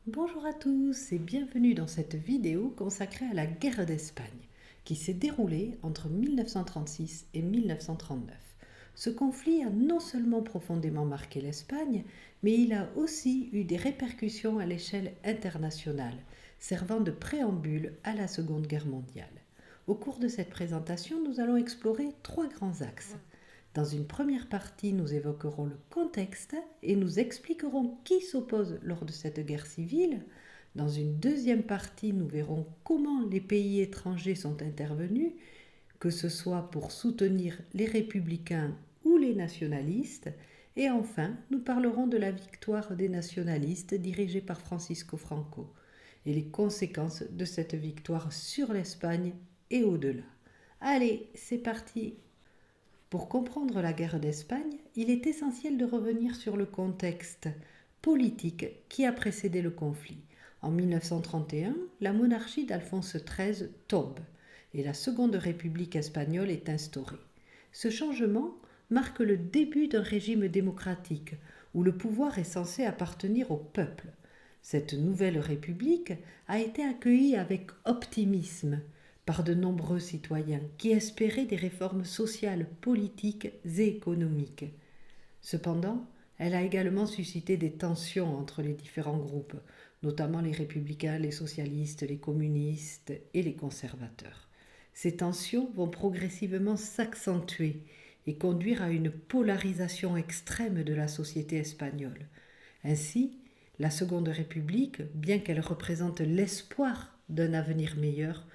Bonjour à tous et bienvenue dans cette vidéo consacrée à la guerre d'Espagne qui s'est déroulée entre 1936 et 1939. Ce conflit a non seulement profondément marqué l'Espagne, mais il a aussi eu des répercussions à l'échelle internationale, servant de préambule à la Seconde Guerre mondiale. Au cours de cette présentation, nous allons explorer trois grands axes. Dans une première partie, nous évoquerons le contexte et nous expliquerons qui s'oppose lors de cette guerre civile. Dans une deuxième partie, nous verrons comment les pays étrangers sont intervenus, que ce soit pour soutenir les républicains ou les nationalistes. Et enfin, nous parlerons de la victoire des nationalistes dirigés par Francisco Franco et les conséquences de cette victoire sur l'Espagne et au-delà. Allez, c'est parti! Pour comprendre la guerre d'Espagne, il est essentiel de revenir sur le contexte politique qui a précédé le conflit. En 1931, la monarchie d'Alphonse XIII tombe et la Seconde République espagnole est instaurée. Ce changement marque le début d'un régime démocratique où le pouvoir est censé appartenir au peuple. Cette nouvelle république a été accueillie avec optimisme par de nombreux citoyens qui espéraient des réformes sociales, politiques et économiques. Cependant, elle a également suscité des tensions entre les différents groupes, notamment les républicains, les socialistes, les communistes et les conservateurs. Ces tensions vont progressivement s'accentuer et conduire à une polarisation extrême de la société espagnole. Ainsi, la Seconde République, bien qu'elle représente l'espoir d'un avenir meilleur,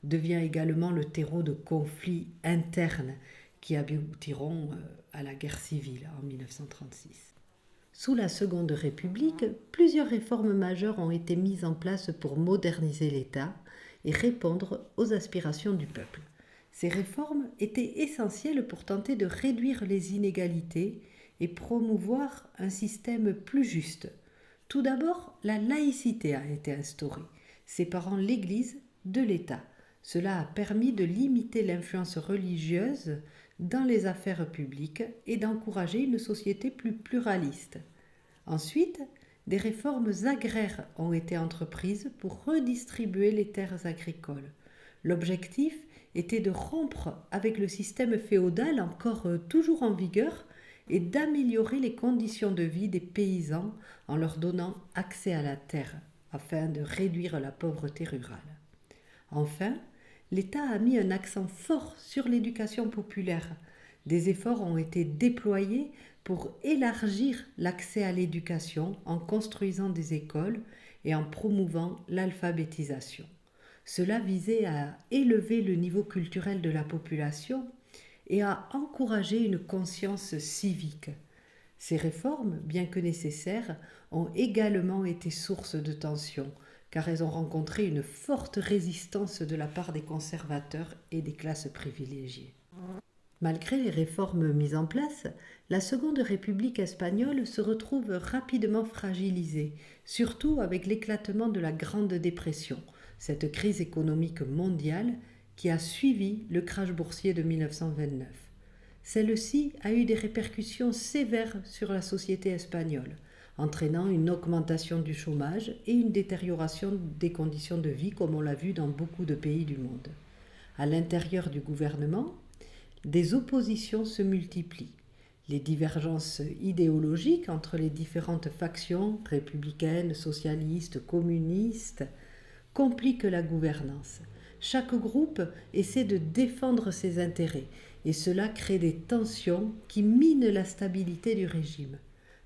devient également le terreau de conflits internes qui aboutiront à la guerre civile en 1936. Sous la Seconde République, plusieurs réformes majeures ont été mises en place pour moderniser l'État et répondre aux aspirations du peuple. Ces réformes étaient essentielles pour tenter de réduire les inégalités et promouvoir un système plus juste. Tout d'abord, la laïcité a été instaurée, séparant l'Église de l'État. Cela a permis de limiter l'influence religieuse dans les affaires publiques et d'encourager une société plus pluraliste. Ensuite, des réformes agraires ont été entreprises pour redistribuer les terres agricoles. L'objectif était de rompre avec le système féodal encore toujours en vigueur et d'améliorer les conditions de vie des paysans en leur donnant accès à la terre afin de réduire la pauvreté rurale. Enfin, l'État a mis un accent fort sur l'éducation populaire. Des efforts ont été déployés pour élargir l'accès à l'éducation en construisant des écoles et en promouvant l'alphabétisation. Cela visait à élever le niveau culturel de la population et à encourager une conscience civique. Ces réformes, bien que nécessaires, ont également été source de tensions, car elles ont rencontré une forte résistance de la part des conservateurs et des classes privilégiées. Malgré les réformes mises en place, la Seconde République espagnole se retrouve rapidement fragilisée, surtout avec l'éclatement de la Grande Dépression, cette crise économique mondiale qui a suivi le krach boursier de 1929. Celle-ci a eu des répercussions sévères sur la société espagnole, entraînant une augmentation du chômage et une détérioration des conditions de vie comme on l'a vu dans beaucoup de pays du monde. À l'intérieur du gouvernement, des oppositions se multiplient. Les divergences idéologiques entre les différentes factions républicaines, socialistes, communistes compliquent la gouvernance. Chaque groupe essaie de défendre ses intérêts et cela crée des tensions qui minent la stabilité du régime.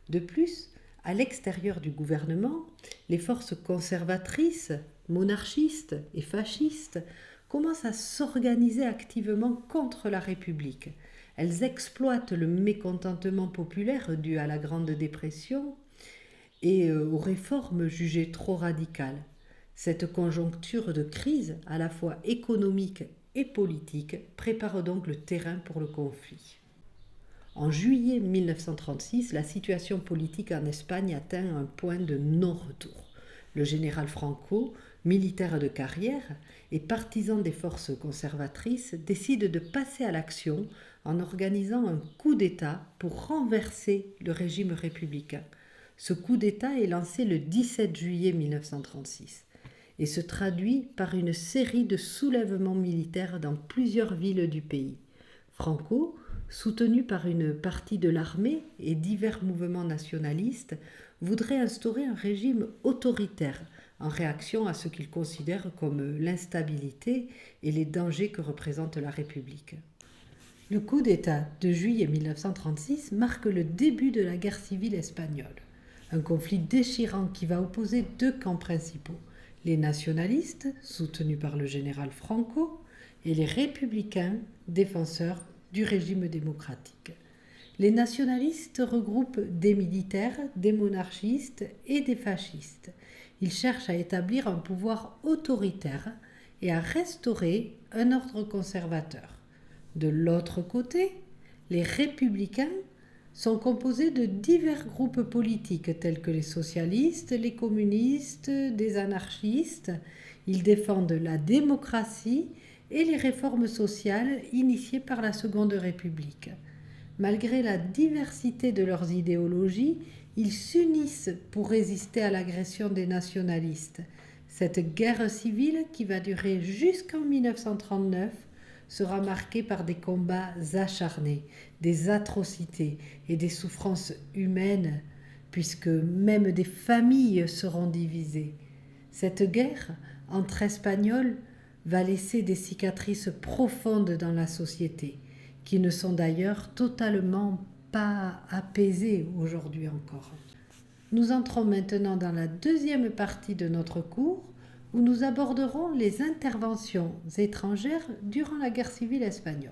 De plus, à l'extérieur du gouvernement, les forces conservatrices, monarchistes et fascistes commencent à s'organiser activement contre la République. Elles exploitent le mécontentement populaire dû à la Grande Dépression et aux réformes jugées trop radicales. Cette conjoncture de crise, à la fois économique et politique, prépare donc le terrain pour le conflit. En juillet 1936, la situation politique en Espagne atteint un point de non-retour. Le général Franco, militaire de carrière et partisan des forces conservatrices, décide de passer à l'action en organisant un coup d'État pour renverser le régime républicain. Ce coup d'État est lancé le 17 juillet 1936 et se traduit par une série de soulèvements militaires dans plusieurs villes du pays. Franco, soutenu par une partie de l'armée et divers mouvements nationalistes, voudrait instaurer un régime autoritaire en réaction à ce qu'il considère comme l'instabilité et les dangers que représente la République. Le coup d'État de juillet 1936 marque le début de la guerre civile espagnole, un conflit déchirant qui va opposer deux camps principaux, les nationalistes, soutenus par le général Franco, et les républicains, défenseurs du régime démocratique. Les nationalistes regroupent des militaires, des monarchistes et des fascistes. Ils cherchent à établir un pouvoir autoritaire et à restaurer un ordre conservateur. De l'autre côté, les républicains sont composés de divers groupes politiques tels que les socialistes, les communistes, des anarchistes. Ils défendent la démocratie et les réformes sociales initiées par la Seconde République. Malgré la diversité de leurs idéologies, ils s'unissent pour résister à l'agression des nationalistes. Cette guerre civile, qui va durer jusqu'en 1939, sera marquée par des combats acharnés, des atrocités et des souffrances humaines, puisque même des familles seront divisées. Cette guerre entre Espagnols va laisser des cicatrices profondes dans la société, qui ne sont d'ailleurs totalement pas apaisées aujourd'hui encore. Nous entrons maintenant dans la deuxième partie de notre cours, où nous aborderons les interventions étrangères durant la guerre civile espagnole.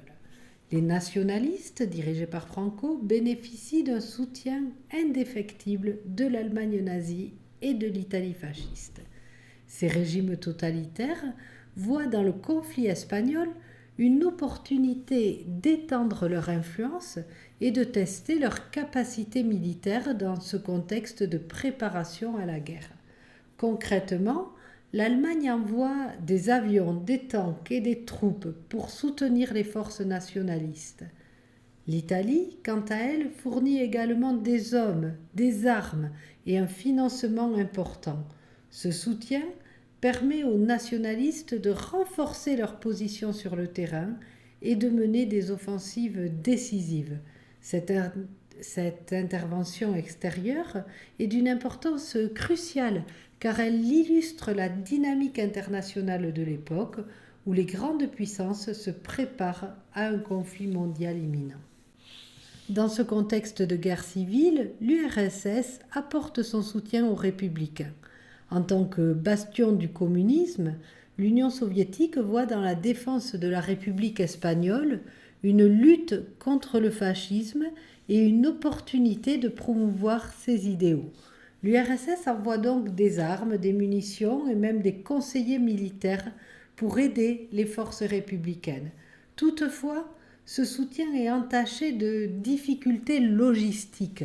Les nationalistes, dirigés par Franco, bénéficient d'un soutien indéfectible de l'Allemagne nazie et de l'Italie fasciste. Ces régimes totalitaires voient dans le conflit espagnol une opportunité d'étendre leur influence et de tester leur capacité militaire dans ce contexte de préparation à la guerre. Concrètement, l'Allemagne envoie des avions, des tanks et des troupes pour soutenir les forces nationalistes. L'Italie, quant à elle, fournit également des hommes, des armes et un financement important. Ce soutien permet aux nationalistes de renforcer leur position sur le terrain et de mener des offensives décisives. Cette intervention extérieure est d'une importance cruciale car elle illustre la dynamique internationale de l'époque où les grandes puissances se préparent à un conflit mondial imminent. Dans ce contexte de guerre civile, l'URSS apporte son soutien aux républicains. En tant que bastion du communisme, l'Union soviétique voit dans la défense de la République espagnole une lutte contre le fascisme et une opportunité de promouvoir ses idéaux. L'URSS envoie donc des armes, des munitions et même des conseillers militaires pour aider les forces républicaines. Toutefois, ce soutien est entaché de difficultés logistiques.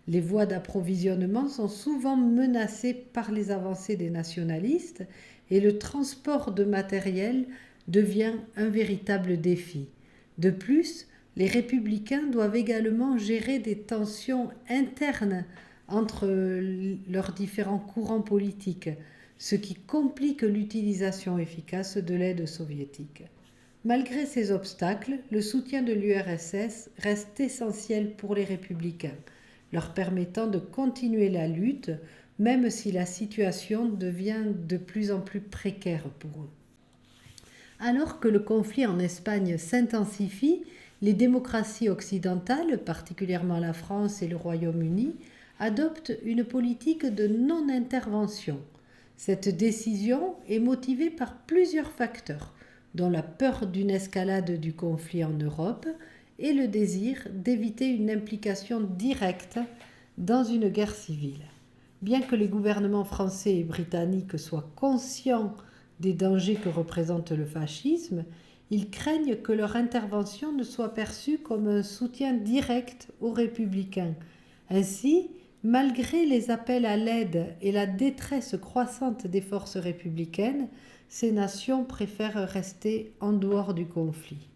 Les voies d'approvisionnement sont souvent menacées par les avancées des nationalistes et le transport de matériel devient un véritable défi. De plus, les républicains doivent également gérer des tensions internes entre leurs différents courants politiques, ce qui complique l'utilisation efficace de l'aide soviétique. Malgré ces obstacles, le soutien de l'URSS reste essentiel pour les républicains, leur permettant de continuer la lutte, même si la situation devient de plus en plus précaire pour eux. Alors que le conflit en Espagne s'intensifie, les démocraties occidentales, particulièrement la France et le Royaume-Uni, adoptent une politique de non-intervention. Cette décision est motivée par plusieurs facteurs, dont la peur d'une escalade du conflit en Europe et le désir d'éviter une implication directe dans une guerre civile. Bien que les gouvernements français et britanniques soient conscients des dangers que représente le fascisme, ils craignent que leur intervention ne soit perçue comme un soutien direct aux républicains. Ainsi, malgré les appels à l'aide et la détresse croissante des forces républicaines, ces nations préfèrent rester en dehors du conflit.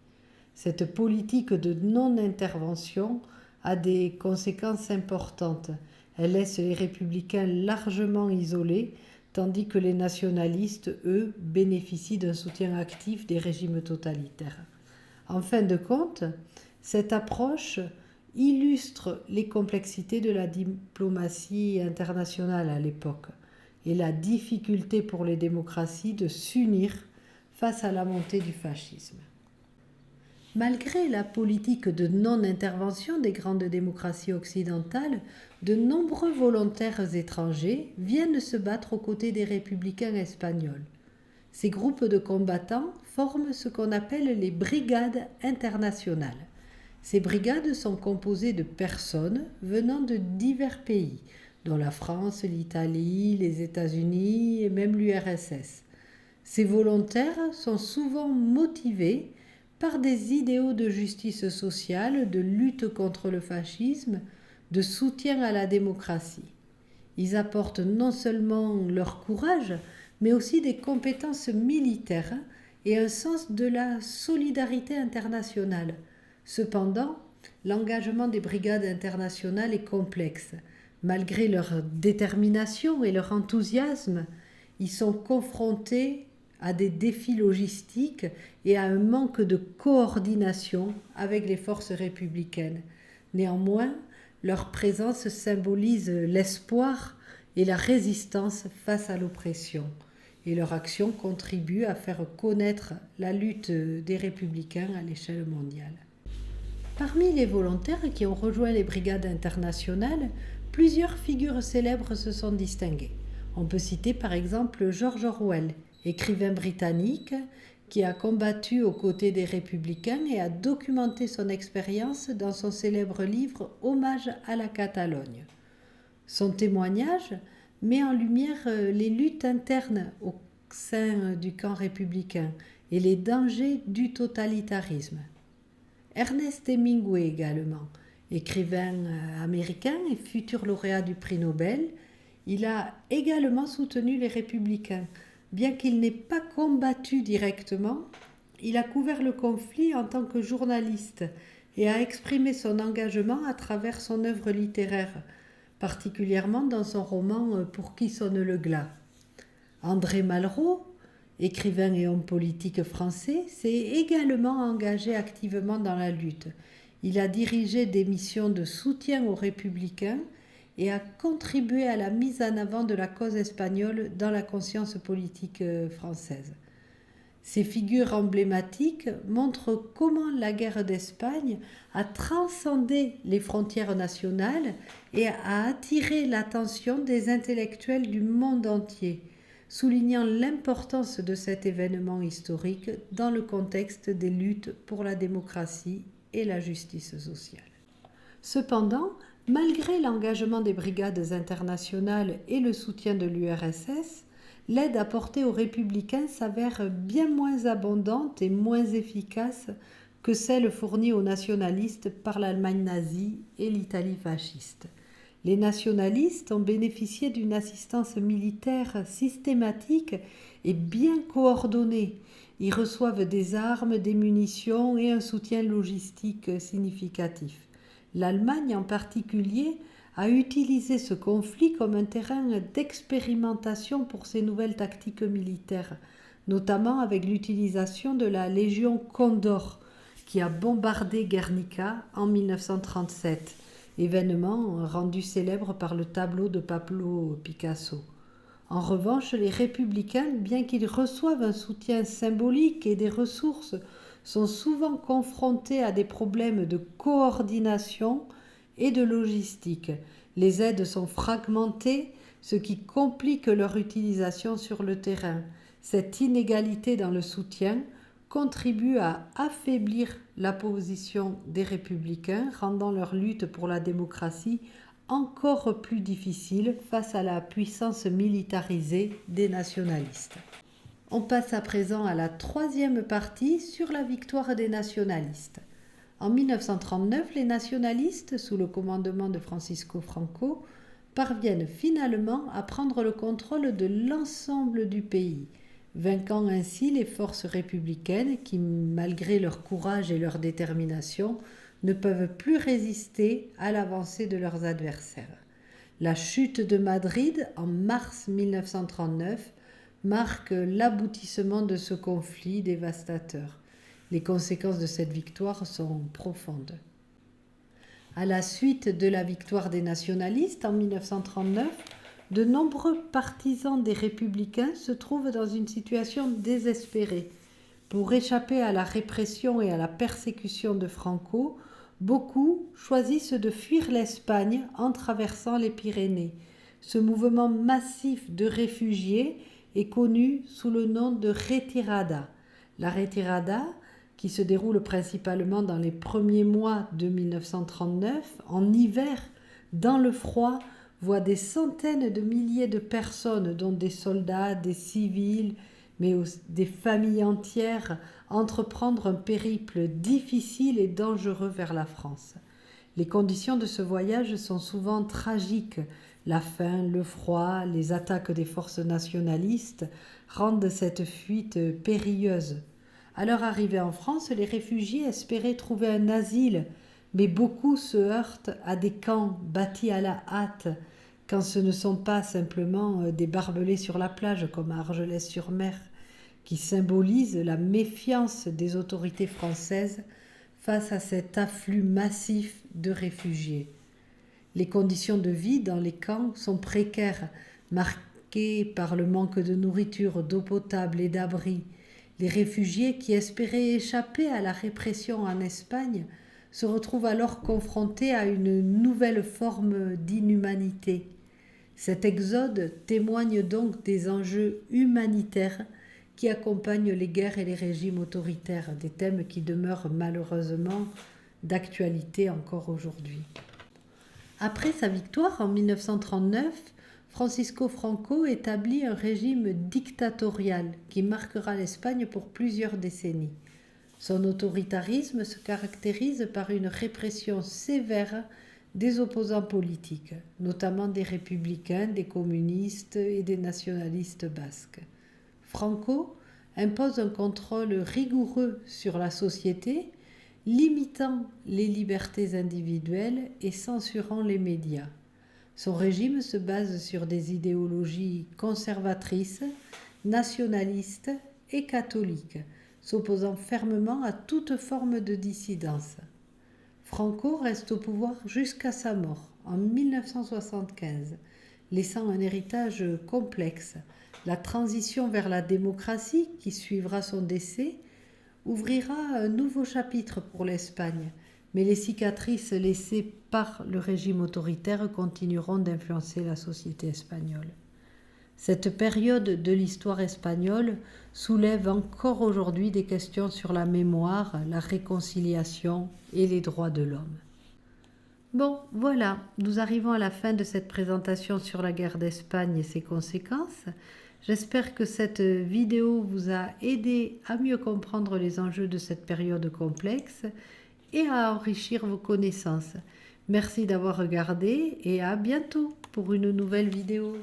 Cette politique de non-intervention a des conséquences importantes. Elle laisse les républicains largement isolés, tandis que les nationalistes, eux, bénéficient d'un soutien actif des régimes totalitaires. En fin de compte, cette approche illustre les complexités de la diplomatie internationale à l'époque et la difficulté pour les démocraties de s'unir face à la montée du fascisme. Malgré la politique de non-intervention des grandes démocraties occidentales, de nombreux volontaires étrangers viennent se battre aux côtés des républicains espagnols. Ces groupes de combattants forment ce qu'on appelle les brigades internationales. Ces brigades sont composées de personnes venant de divers pays, dont la France, l'Italie, les États-Unis et même l'URSS. Ces volontaires sont souvent motivés par des idéaux de justice sociale, de lutte contre le fascisme, de soutien à la démocratie. Ils apportent non seulement leur courage, mais aussi des compétences militaires et un sens de la solidarité internationale. Cependant, l'engagement des brigades internationales est complexe. Malgré leur détermination et leur enthousiasme, ils sont confrontés à des défis logistiques et à un manque de coordination avec les forces républicaines. Néanmoins, leur présence symbolise l'espoir et la résistance face à l'oppression. Et leur action contribue à faire connaître la lutte des républicains à l'échelle mondiale. Parmi les volontaires qui ont rejoint les brigades internationales, plusieurs figures célèbres se sont distinguées. On peut citer par exemple George Orwell, écrivain britannique qui a combattu aux côtés des républicains et a documenté son expérience dans son célèbre livre Hommage à la Catalogne. Son témoignage met en lumière les luttes internes au sein du camp républicain et les dangers du totalitarisme. Ernest Hemingway également, écrivain américain et futur lauréat du prix Nobel, il a également soutenu les républicains. Bien qu'il n'ait pas combattu directement, il a couvert le conflit en tant que journaliste et a exprimé son engagement à travers son œuvre littéraire, particulièrement dans son roman Pour qui sonne le glas. André Malraux, écrivain et homme politique français, s'est également engagé activement dans la lutte. Il a dirigé des missions de soutien aux républicains et a contribué à la mise en avant de la cause espagnole dans la conscience politique française. Ces figures emblématiques montrent comment la guerre d'Espagne a transcendé les frontières nationales et a attiré l'attention des intellectuels du monde entier, soulignant l'importance de cet événement historique dans le contexte des luttes pour la démocratie et la justice sociale. Cependant, malgré l'engagement des brigades internationales et le soutien de l'URSS, l'aide apportée aux républicains s'avère bien moins abondante et moins efficace que celle fournie aux nationalistes par l'Allemagne nazie et l'Italie fasciste. Les nationalistes ont bénéficié d'une assistance militaire systématique et bien coordonnée. Ils reçoivent des armes, des munitions et un soutien logistique significatif. L'Allemagne en particulier a utilisé ce conflit comme un terrain d'expérimentation pour ses nouvelles tactiques militaires, notamment avec l'utilisation de la Légion Condor qui a bombardé Guernica en 1937, événement rendu célèbre par le tableau de Pablo Picasso. En revanche, les républicains, bien qu'ils reçoivent un soutien symbolique et des ressources, sont souvent confrontés à des problèmes de coordination et de logistique. Les aides sont fragmentées, ce qui complique leur utilisation sur le terrain. Cette inégalité dans le soutien contribue à affaiblir la position des républicains, rendant leur lutte pour la démocratie encore plus difficile face à la puissance militarisée des nationalistes. On passe à présent à la troisième partie sur la victoire des nationalistes. En 1939, les nationalistes, sous le commandement de Francisco Franco, parviennent finalement à prendre le contrôle de l'ensemble du pays, vainquant ainsi les forces républicaines qui, malgré leur courage et leur détermination, ne peuvent plus résister à l'avancée de leurs adversaires. La chute de Madrid en mars 1939 marque l'aboutissement de ce conflit dévastateur. Les conséquences de cette victoire sont profondes. À la suite de la victoire des nationalistes en 1939, de nombreux partisans des républicains se trouvent dans une situation désespérée. Pour échapper à la répression et à la persécution de Franco, beaucoup choisissent de fuir l'Espagne en traversant les Pyrénées. Ce mouvement massif de réfugiés est connu sous le nom de retirada. La retirada, qui se déroule principalement dans les premiers mois de 1939, en hiver, dans le froid, voit des centaines de milliers de personnes, dont des soldats, des civils, mais aussi des familles entières, entreprendre un périple difficile et dangereux vers la France. Les conditions de ce voyage sont souvent tragiques. La faim, le froid, les attaques des forces nationalistes rendent cette fuite périlleuse. À leur arrivée en France, les réfugiés espéraient trouver un asile, mais beaucoup se heurtent à des camps bâtis à la hâte, quand ce ne sont pas simplement des barbelés sur la plage comme à Argelès-sur-Mer, qui symbolisent la méfiance des autorités françaises face à cet afflux massif de réfugiés. Les conditions de vie dans les camps sont précaires, marquées par le manque de nourriture, d'eau potable et d'abri. Les réfugiés qui espéraient échapper à la répression en Espagne se retrouvent alors confrontés à une nouvelle forme d'inhumanité. Cet exode témoigne donc des enjeux humanitaires qui accompagnent les guerres et les régimes autoritaires, des thèmes qui demeurent malheureusement d'actualité encore aujourd'hui. Après sa victoire en 1939, Francisco Franco établit un régime dictatorial qui marquera l'Espagne pour plusieurs décennies. Son autoritarisme se caractérise par une répression sévère des opposants politiques, notamment des républicains, des communistes et des nationalistes basques. Franco impose un contrôle rigoureux sur la société, limitant les libertés individuelles et censurant les médias. Son régime se base sur des idéologies conservatrices, nationalistes et catholiques, s'opposant fermement à toute forme de dissidence. Franco reste au pouvoir jusqu'à sa mort, en 1975, laissant un héritage complexe. La transition vers la démocratie, qui suivra son décès, ouvrira un nouveau chapitre pour l'Espagne, mais les cicatrices laissées par le régime autoritaire continueront d'influencer la société espagnole. Cette période de l'histoire espagnole soulève encore aujourd'hui des questions sur la mémoire, la réconciliation et les droits de l'homme. Bon, voilà, nous arrivons à la fin de cette présentation sur la guerre d'Espagne et ses conséquences. J'espère que cette vidéo vous a aidé à mieux comprendre les enjeux de cette période complexe et à enrichir vos connaissances. Merci d'avoir regardé et à bientôt pour une nouvelle vidéo.